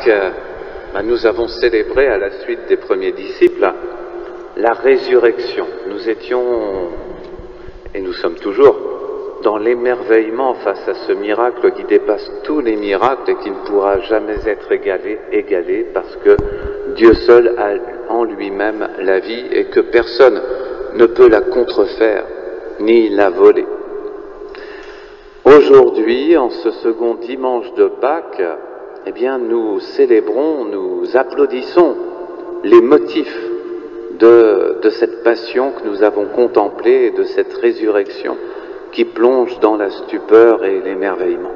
Pâques, nous avons célébré à la suite des premiers disciples la résurrection. Nous étions, et nous sommes toujours, dans l'émerveillement face à ce miracle qui dépasse tous les miracles et qui ne pourra jamais être égalé parce que Dieu seul a en lui-même la vie et que personne ne peut la contrefaire ni la voler. Aujourd'hui, en ce second dimanche de Pâques, eh bien, nous célébrons, nous applaudissons les motifs de cette passion que nous avons contemplée et de cette résurrection qui plonge dans la stupeur et l'émerveillement.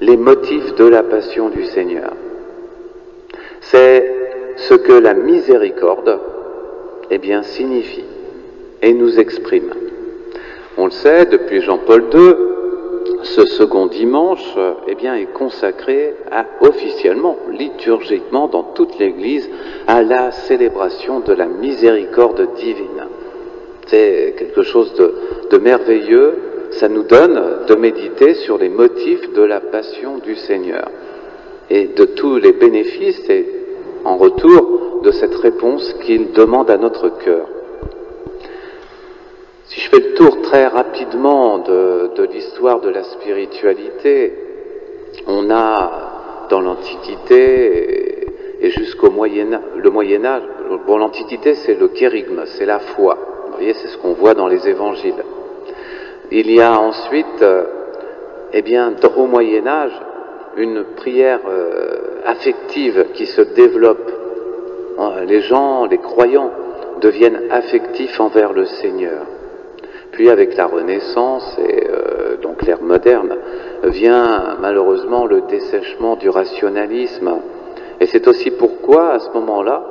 Les motifs de la passion du Seigneur. C'est ce que la miséricorde, eh bien, signifie et nous exprime. On le sait, depuis Jean-Paul II, ce second dimanche eh bien, est consacré officiellement, liturgiquement, dans toute l'Église, à la célébration de la miséricorde divine. C'est quelque chose de merveilleux, ça nous donne de méditer sur les motifs de la passion du Seigneur et de tous les bénéfices et en retour de cette réponse qu'il demande à notre cœur. Si je fais le tour très rapidement de l'histoire de la spiritualité, on a dans l'Antiquité et jusqu'au le Moyen-Âge, bon, l'Antiquité c'est le kérygme, c'est la foi, vous voyez, c'est ce qu'on voit dans les évangiles. Il y a ensuite, eh bien, au Moyen-Âge, une prière affective qui se développe. Les gens, les croyants, deviennent affectifs envers le Seigneur. Puis avec la Renaissance et donc l'ère moderne, vient malheureusement le dessèchement du rationalisme. Et c'est aussi pourquoi, à ce moment-là,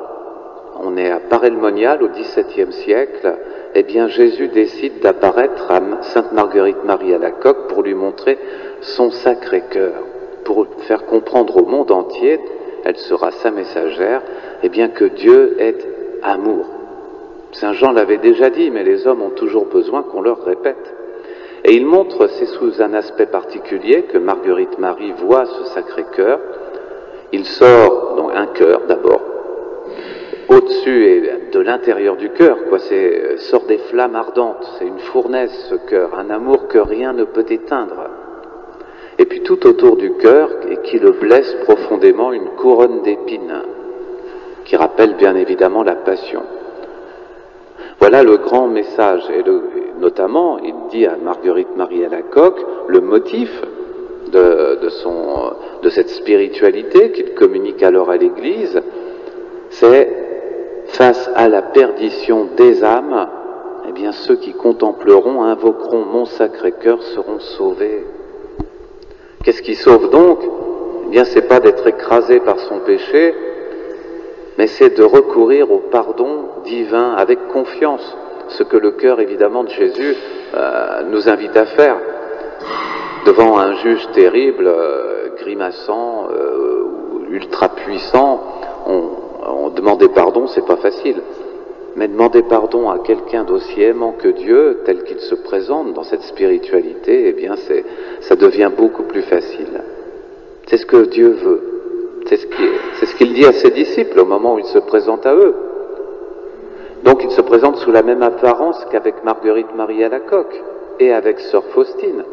on est à Paray-le-Monial au XVIIe siècle, eh bien Jésus décide d'apparaître à Sainte Marguerite-Marie Alacoque pour lui montrer son Sacré-Cœur, pour faire comprendre au monde entier, elle sera sa messagère, eh bien que Dieu est amour. Saint Jean l'avait déjà dit, mais les hommes ont toujours besoin qu'on leur répète. Et il montre, c'est sous un aspect particulier que Marguerite-Marie voit ce Sacré-Cœur. Il sort, donc un cœur d'abord, au-dessus et de l'intérieur du cœur, sort des flammes ardentes, c'est une fournaise ce cœur, un amour que rien ne peut éteindre. Et puis tout autour du cœur, et qui le blesse profondément, une couronne d'épines, qui rappelle bien évidemment la passion. Voilà le grand message, et notamment, il dit à Marguerite-Marie Alacoque le motif de cette spiritualité qu'il communique alors à l'Église, c'est face à la perdition des âmes, eh bien ceux qui contempleront, invoqueront mon Sacré-Cœur seront sauvés. Qu'est-ce qui sauve donc? Eh bien c'est pas d'être écrasé par son péché, mais c'est de recourir au pardon divin avec confiance, ce que le cœur évidemment de Jésus nous invite à faire. Devant un juge terrible, grimaçant, ultra puissant, on demander pardon, c'est pas facile. Mais demander pardon à quelqu'un d'aussi aimant que Dieu, tel qu'il se présente dans cette spiritualité, eh bien ça devient beaucoup plus facile. C'est ce que Dieu veut. C'est ce qu'il dit à ses disciples au moment où il se présente à eux. Donc il se présente sous la même apparence qu'avec Marguerite-Marie Alacoque et avec Sœur Faustine,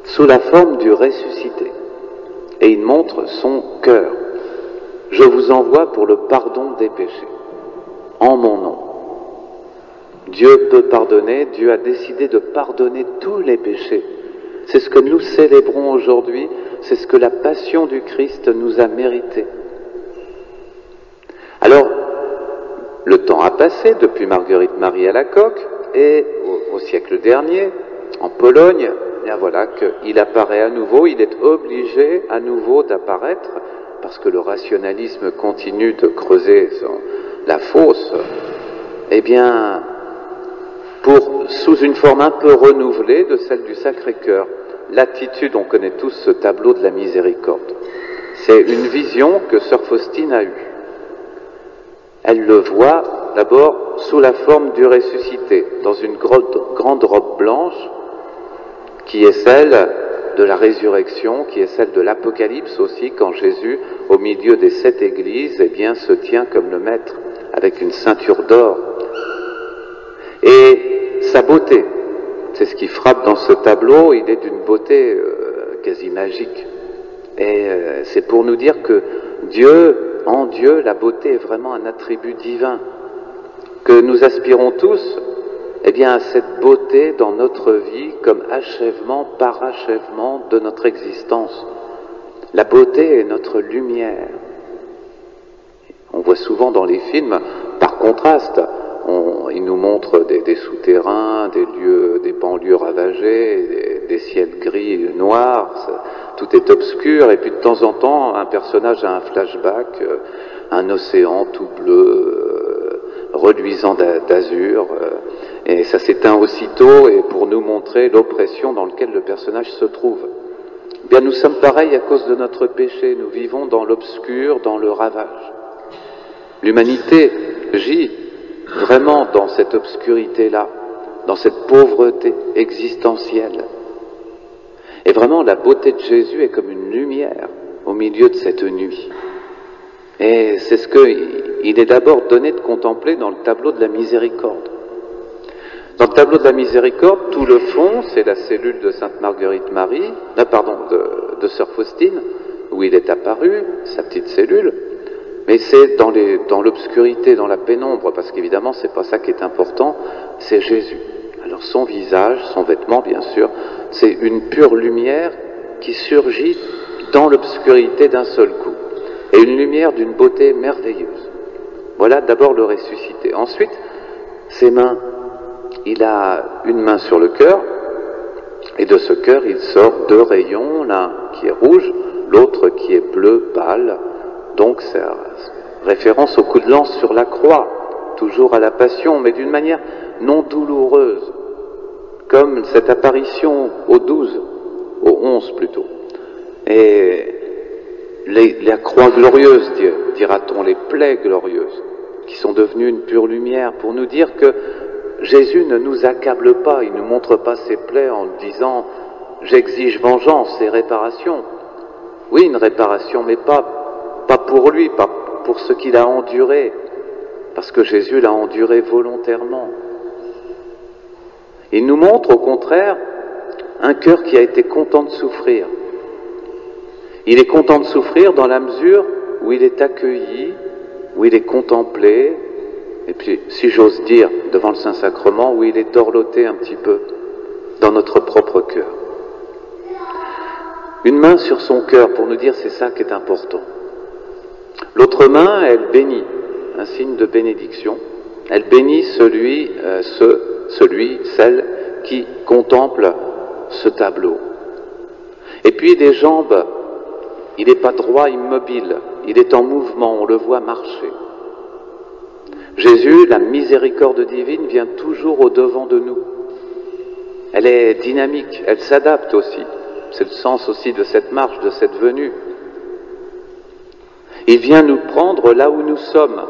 sous la forme du ressuscité. Et il montre son cœur. Je vous envoie pour le pardon des péchés, en mon nom. Dieu peut pardonner, Dieu a décidé de pardonner tous les péchés. C'est ce que nous célébrons aujourd'hui, c'est ce que la passion du Christ nous a mérité. Alors, le temps a passé depuis Marguerite-Marie Alacoque et au siècle dernier, en Pologne, bien voilà qu'il apparaît à nouveau, il est obligé à nouveau d'apparaître parce que le rationalisme continue de creuser la fosse, eh bien, sous une forme un peu renouvelée de celle du Sacré-Cœur. L'attitude, on connaît tous ce tableau de la miséricorde. C'est une vision que Sœur Faustine a eue. Elle le voit d'abord sous la forme du ressuscité, dans une grande robe blanche, qui est celle de la résurrection, qui est celle de l'Apocalypse aussi, quand Jésus, au milieu des 7 églises, eh bien, se tient comme le maître, avec une ceinture d'or. Et sa beauté, c'est ce qui frappe dans ce tableau, il est d'une beauté quasi magique. Et c'est pour nous dire que en Dieu, la beauté est vraiment un attribut divin, que nous aspirons tous, eh bien, à cette beauté dans notre vie comme achèvement, parachèvement de notre existence. La beauté est notre lumière. On voit souvent dans les films, par contraste, ils nous montrent des souterrains, des lieux, des banlieues ravagées, des ciels gris, noirs, tout est obscur, et puis de temps en temps, un personnage a un flashback, un océan tout bleu, reluisant d'azur, et ça s'éteint aussitôt, et pour nous montrer l'oppression dans laquelle le personnage se trouve. Eh bien, nous sommes pareils à cause de notre péché, nous vivons dans l'obscur, dans le ravage. L'humanité gît vraiment dans cette obscurité-là, dans cette pauvreté existentielle. Et vraiment, la beauté de Jésus est comme une lumière au milieu de cette nuit. Et c'est ce qu'il est d'abord donné de contempler dans le tableau de la miséricorde. Dans le tableau de la miséricorde, tout le fond, c'est la cellule de Sainte Marguerite Marie, de Sœur Faustine, où il est apparu, sa petite cellule. Mais c'est dans l'obscurité, dans la pénombre, parce qu'évidemment, c'est pas ça qui est important, c'est Jésus. Alors son visage, son vêtement, bien sûr, c'est une pure lumière qui surgit dans l'obscurité d'un seul coup. Et une lumière d'une beauté merveilleuse. Voilà d'abord le ressuscité. Ensuite, ses mains. Il a une main sur le cœur, et de ce cœur, il sort 2 rayons, l'un qui est rouge, l'autre qui est bleu pâle. Donc, c'est référence au coup de lance sur la croix, toujours à la passion, mais d'une manière non douloureuse, comme cette apparition au 11 plutôt. Et la croix glorieuse, dira-t-on, les plaies glorieuses, qui sont devenues une pure lumière, pour nous dire que Jésus ne nous accable pas, il ne nous montre pas ses plaies en disant « j'exige vengeance et réparation ». Oui, une réparation, mais pas pour lui, pas pour ce qu'il a enduré, parce que Jésus l'a enduré volontairement. Il nous montre au contraire un cœur qui a été content de souffrir. Il est content de souffrir dans la mesure où il est accueilli, où il est contemplé, et puis, si j'ose dire, devant le Saint-Sacrement, où il est dorloté un petit peu dans notre propre cœur. Une main sur son cœur pour nous dire c'est ça qui est important. L'autre main, elle bénit, un signe de bénédiction. Elle bénit celle qui contemple ce tableau. Et puis des jambes, il n'est pas droit, immobile, il est en mouvement, on le voit marcher. Jésus, la miséricorde divine, vient toujours au-devant de nous. Elle est dynamique, elle s'adapte aussi. C'est le sens aussi de cette marche, de cette venue. Il vient nous prendre là où nous sommes.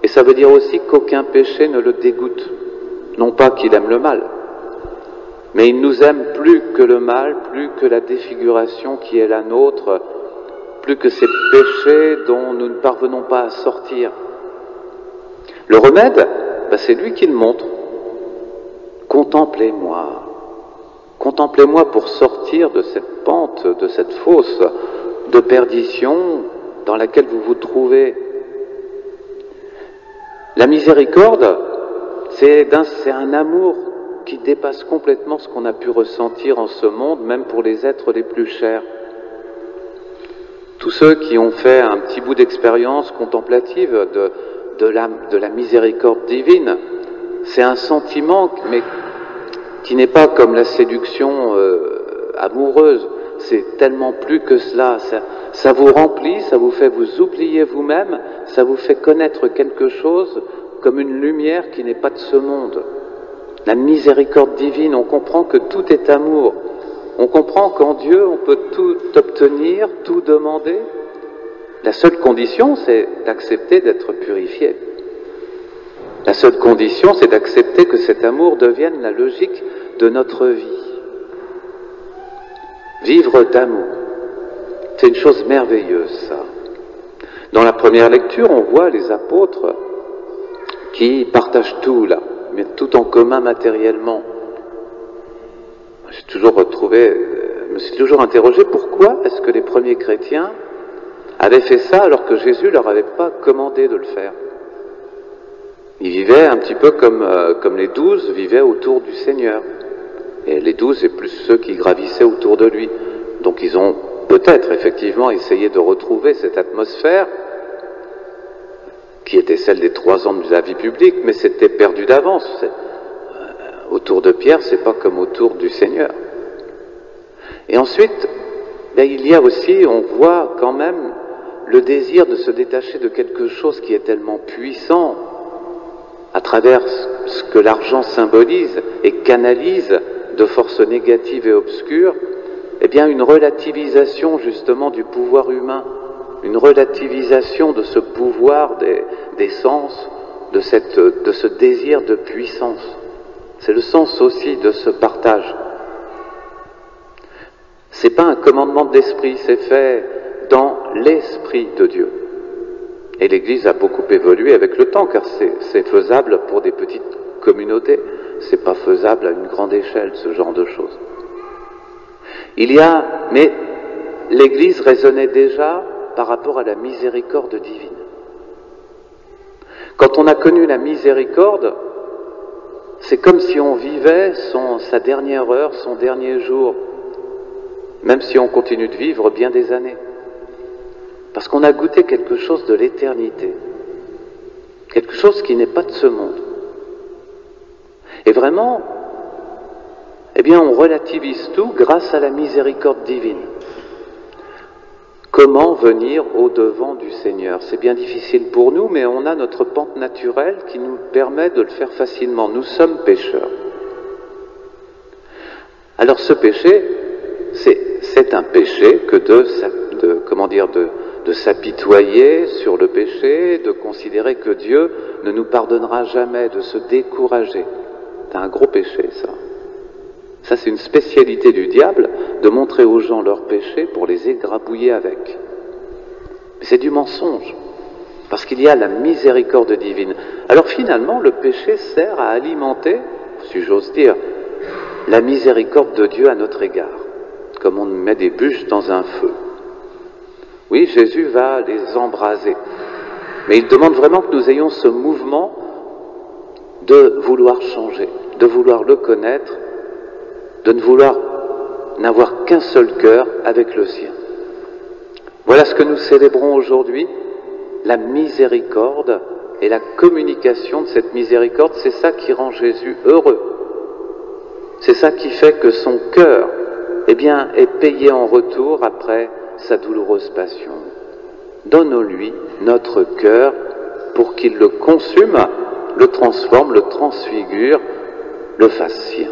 Et ça veut dire aussi qu'aucun péché ne le dégoûte. Non pas qu'il aime le mal, mais il nous aime plus que le mal, plus que la défiguration qui est la nôtre, plus que ces péchés dont nous ne parvenons pas à sortir. Le remède, c'est lui qui le montre. Contemplez-moi. Contemplez-moi pour sortir de cette pente, de cette fosse de perdition dans laquelle vous vous trouvez. La miséricorde, c'est un amour qui dépasse complètement ce qu'on a pu ressentir en ce monde, même pour les êtres les plus chers. Tous ceux qui ont fait un petit bout d'expérience contemplative de la miséricorde divine, c'est un sentiment, mais qui n'est pas comme la séduction amoureuse, c'est tellement plus que cela, ça vous remplit, ça vous fait vous oublier vous-même, ça vous fait connaître quelque chose comme une lumière qui n'est pas de ce monde. La miséricorde divine, on comprend que tout est amour, on comprend qu'en Dieu on peut tout obtenir, tout demander. La seule condition, c'est d'accepter d'être purifié. La seule condition, c'est d'accepter que cet amour devienne la logique de notre vie. Vivre d'amour. C'est une chose merveilleuse, ça. Dans la première lecture, on voit les apôtres qui partagent tout, là, mettent tout en commun matériellement. Je me suis toujours interrogé pourquoi est-ce que les premiers chrétiens avaient fait ça alors que Jésus ne leur avait pas commandé de le faire. Ils vivaient un petit peu comme les 12 vivaient autour du Seigneur. Et les 12 et plus ceux qui gravissaient autour de lui. Donc ils ont peut-être effectivement essayé de retrouver cette atmosphère qui était celle des 3 ans de la vie publique, mais c'était perdu d'avance. Autour de Pierre, c'est pas comme autour du Seigneur. Et ensuite, il y a aussi, on voit quand même le désir de se détacher de quelque chose qui est tellement puissant à travers ce que l'argent symbolise et canalise de forces négatives et obscures, une relativisation justement du pouvoir humain, une relativisation de ce pouvoir des sens, de ce désir de puissance. C'est le sens aussi de ce partage. C'est pas un commandement d'esprit, c'est fait dans l'esprit de Dieu. Et l'Église a beaucoup évolué avec le temps, car c'est faisable pour des petites communautés. C'est pas faisable à une grande échelle, ce genre de choses. Mais l'Église raisonnait déjà par rapport à la miséricorde divine. Quand on a connu la miséricorde, c'est comme si on vivait sa dernière heure, son dernier jour, même si on continue de vivre bien des années. Parce qu'on a goûté quelque chose de l'éternité, quelque chose qui n'est pas de ce monde. Et vraiment, on relativise tout grâce à la miséricorde divine. Comment venir au-devant du Seigneur? C'est bien difficile pour nous, mais on a notre pente naturelle qui nous permet de le faire facilement. Nous sommes pécheurs. Alors ce péché, c'est un péché que de s'apitoyer sur le péché, de considérer que Dieu ne nous pardonnera jamais, de se décourager. C'est un gros péché, ça. Ça, c'est une spécialité du diable, de montrer aux gens leurs péchés pour les égrabouiller avec. Mais c'est du mensonge, parce qu'il y a la miséricorde divine. Alors finalement, le péché sert à alimenter, si j'ose dire, la miséricorde de Dieu à notre égard, comme on met des bûches dans un feu. Oui, Jésus va les embraser, mais il demande vraiment que nous ayons ce mouvement de vouloir changer, de vouloir le connaître, de ne vouloir n'avoir qu'un seul cœur avec le sien. Voilà ce que nous célébrons aujourd'hui, la miséricorde et la communication de cette miséricorde. C'est ça qui rend Jésus heureux. C'est ça qui fait que son cœur, est payé en retour après sa douloureuse passion. Donnons-lui notre cœur pour qu'il le consume, le transforme, le transfigure, le fasse sien.